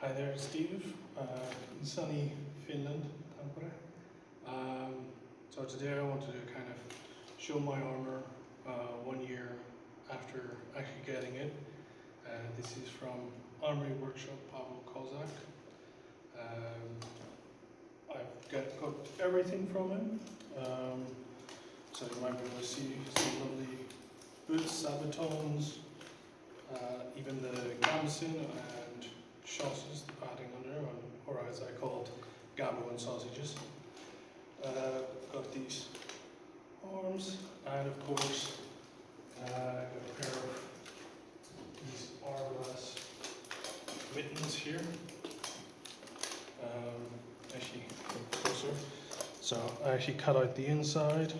Hi there, Steve. In sunny Finland, Tampere. So today I wanted to kind of show my armor 1 year after actually getting it. This is from Armor Workshop Pavlo Kozak. I've got everything from him. So you might be able to see some lovely boots, sabatons, even the gambeson and chausses, the padding under, or as I called gabo and sausages. Got these arms, and of course got a pair of these Armor mittens here. Actually, closer. So I actually cut out the inside.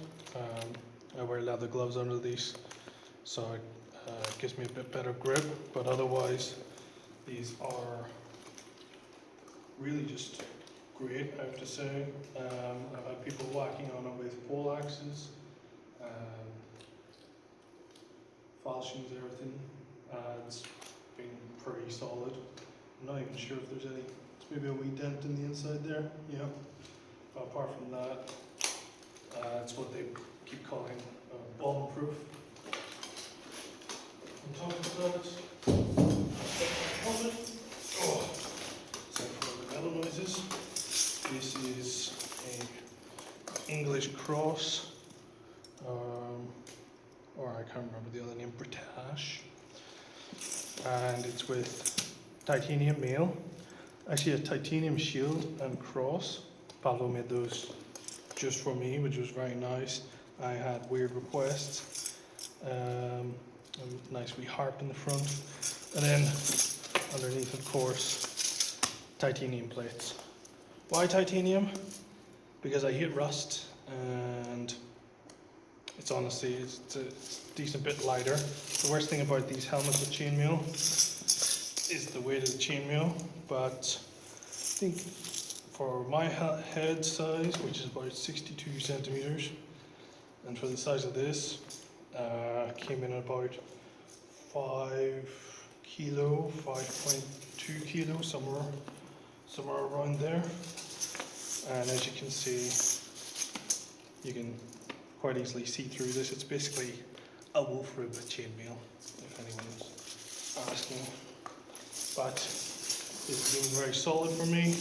I wear leather gloves under these, so it gives me a bit better grip. But otherwise, these are really just great, I have to say. I've had people whacking on it with pole axes, falchions, everything. It's been pretty solid. I'm not even sure if there's any, maybe a wee dent in the inside there, yeah. But apart from that, it's what they keep calling bomb-proof. On top of that, helmet. Oh, sorry for the metal noises. This is an English cross, or I can't remember the other name, British, and it's with titanium mail. Actually, a titanium shield and cross. Pavlo made those just for me, which was very nice. I had weird requests. A nice wee harp in the front, and then underneath, of course, titanium plates. Why titanium? Because I hate rust, and it's honestly it's a decent bit lighter. The worst thing about these helmets with chainmail is the weight of the chainmail, but I think for my head size, which is about 62 centimeters, and for the size of this, came in at about 5 kilo, 5.2 kilo, somewhere around there. And as you can see, you can quite easily see through this. It's basically a wolf rib with chainmail, if anyone's asking. But it's been very solid for me.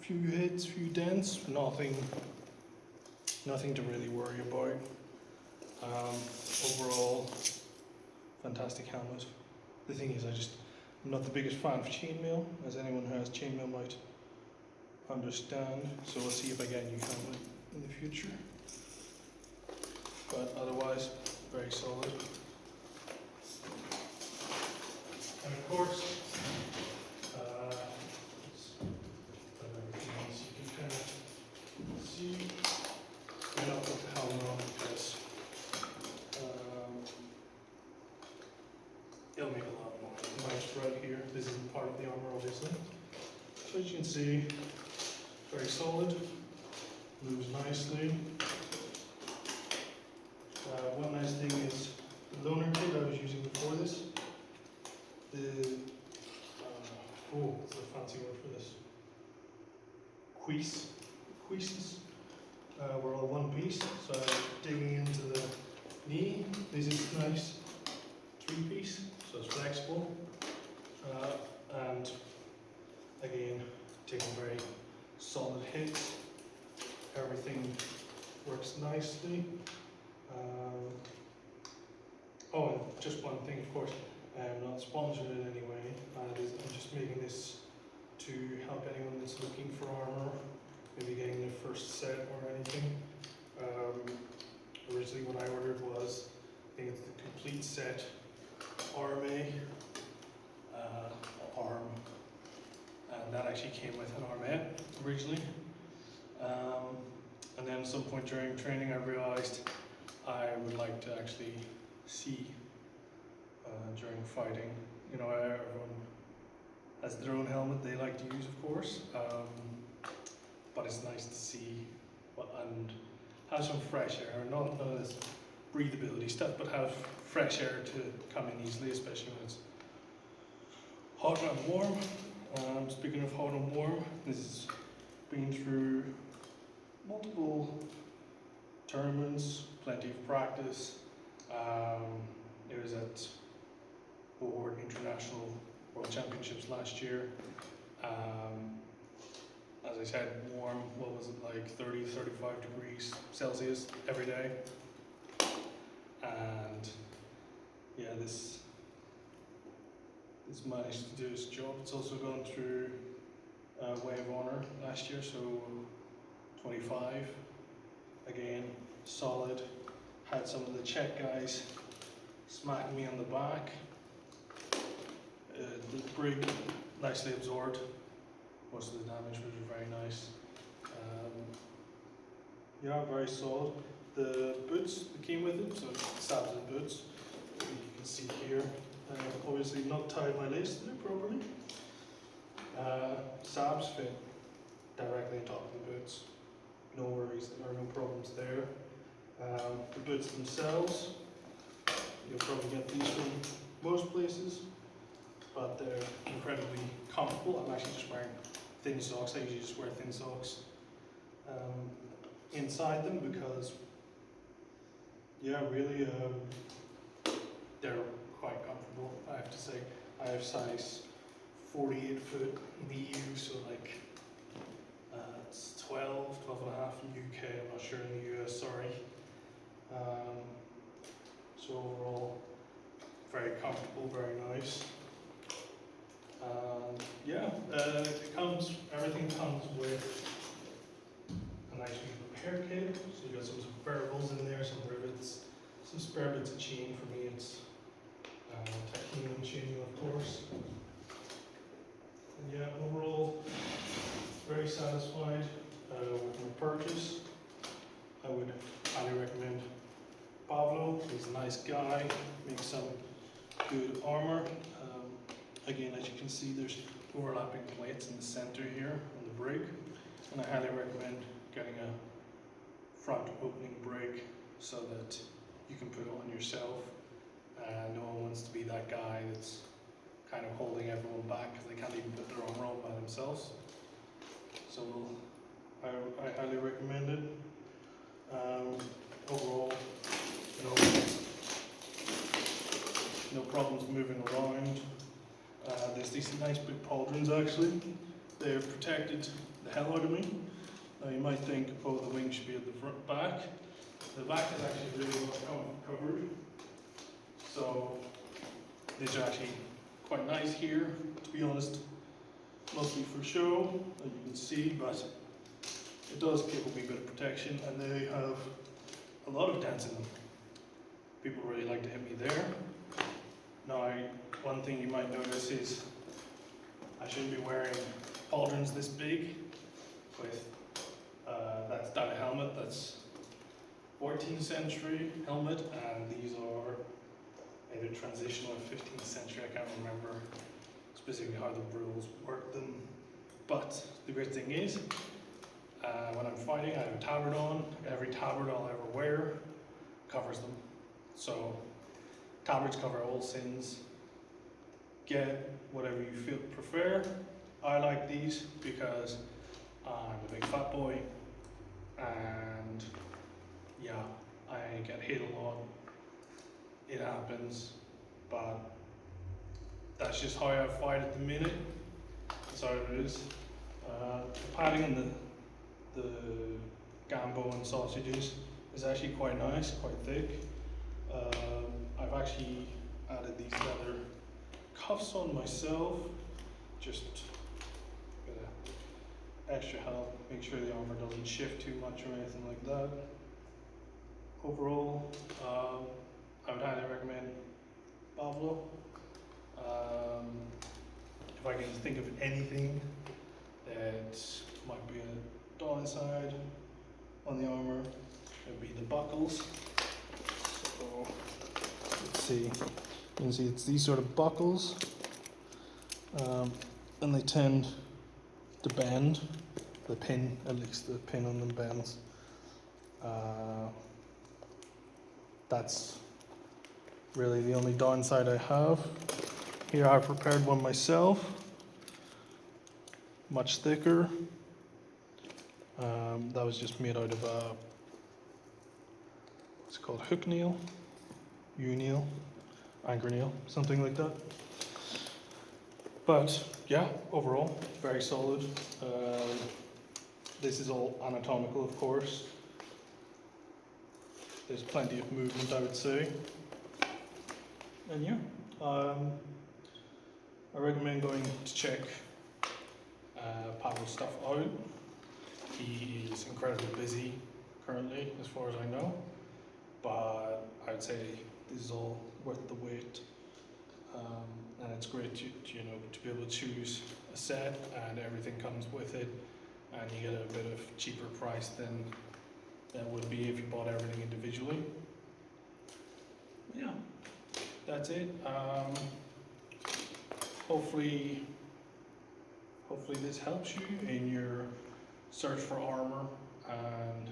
Few hits, few dents, nothing to really worry about. Overall, fantastic helmet. The thing is, I'm not the biggest fan of chainmail, as anyone who has chainmail might understand. So we'll see if I get a new helmet in the future. But otherwise, very solid. And of course, everything else you can kind of see. I'm not put the helmet on because it'll make a lot more noise right here. This isn't part of the armor, obviously. So as you can see, very solid, moves nicely. One nice thing is the loaner kit I was using before this. What's the fancy word for this? Cuisses were all one piece, so digging into the knee. This is nice 3-piece, so it's flexible, and again, taking very solid hits. Everything works nicely. And just one thing, of course, I'm not sponsored in any way. I'm just making this to help anyone that's looking for armor, maybe getting their first set or anything. Originally what I ordered was, I think it's the complete set, Arme, Arm, and that actually came with an Arme originally. And then at some point during training I realized I would like to actually see during fighting. You know, everyone has their own helmet they like to use, of course, but it's nice to see and have some fresh air, not this breathability stuff, but have fresh air to come in easily, especially when it's hot and warm. Speaking of hot and warm, this has been through multiple tournaments, plenty of practice. It was at Buhurt International World Championships last year. As I said, warm, what was it, like 30, 35 degrees Celsius every day. And yeah, this managed to do its job. It's also gone through Way of Honor last year, so 25. Again, solid. Had some of the Czech guys smacking me on the back. The brig nicely absorbed most of the damage, which was very nice. Yeah, very solid. The boots that came with it, so sabs and boots, you can see here. Obviously not tied my lace to it properly. Sabs fit directly on top of the boots. No worries, there are no problems there. The boots themselves, you'll probably get these from most places, but they're incredibly comfortable. I'm actually just wearing thin socks. I usually just wear thin socks inside them because, yeah, really, they're quite comfortable, I have to say. I have size 48 foot in the EU, so like it's 12 and a half in the UK, I'm not sure in the US, sorry. So overall, very comfortable, very nice. Yeah, everything comes with a nice repair kit. So you got some variables in there, some rivets, some spare bits of chain. For me, it's titanium chain, of course. And yeah, overall, very satisfied with my purchase. I would highly recommend Pavlo. He's a nice guy, makes some good armor. Again, as you can see, there's overlapping plates in the center here on the brig, and I highly recommend getting a front opening brig so that you can put it on yourself. No one wants to be that guy that's kind of holding everyone back because they can't even put their armor on by themselves. So I highly recommend it. Overall, no problems moving around. There's these nice big pauldrons actually. They've protected the hell out of me. Now you might think, oh, the wing should be at the front back. The back is actually really well covered. So these are actually quite nice here, to be honest. Mostly for show, as you can see, but it does give a wee bit of protection, and they have a lot of dents in them. People really like to hit me there. Now, one thing you might notice is I shouldn't be wearing pauldrons this big with that's down a helmet that's 14th century helmet, and these are either transitional or 15th century. I can't remember specifically how the rules work them, but the great thing is when I'm fighting, I have a tabard on. Every tabard I'll ever wear covers them. So tabards cover all sins. Get whatever you prefer. I like these because I'm a big fat boy, and yeah, I get hit a lot. It happens, but that's just how I fight at the minute. That's how it is. The padding and the gambo and sausages is actually quite nice, quite thick. I've actually added these leather cuffs on myself, just a bit of extra help, make sure the armor doesn't shift too much or anything like that. Overall, I would highly recommend Pavlo. If I can think of anything that might be a downside on the armor, it would be the buckles. So let's see, you can see it's these sort of buckles, and they tend to bend. The pin, at least the pin on them bends. That's really the only downside I have. Here I prepared one myself, much thicker. That was just made out of what's it called, hook nail, U-nail, anchor nail, something like that. But yeah, overall, very solid. This is all anatomical, of course. There's plenty of movement, I would say. And yeah, I recommend going to check Pavlo's stuff out. He is incredibly busy currently, as far as I know, but I'd say this is all worth the wait. And it's great to be able to choose a set, and everything comes with it, and you get a bit of cheaper price than that would be if you bought everything individually. Yeah, that's it. Hopefully this helps you in your search for armor, and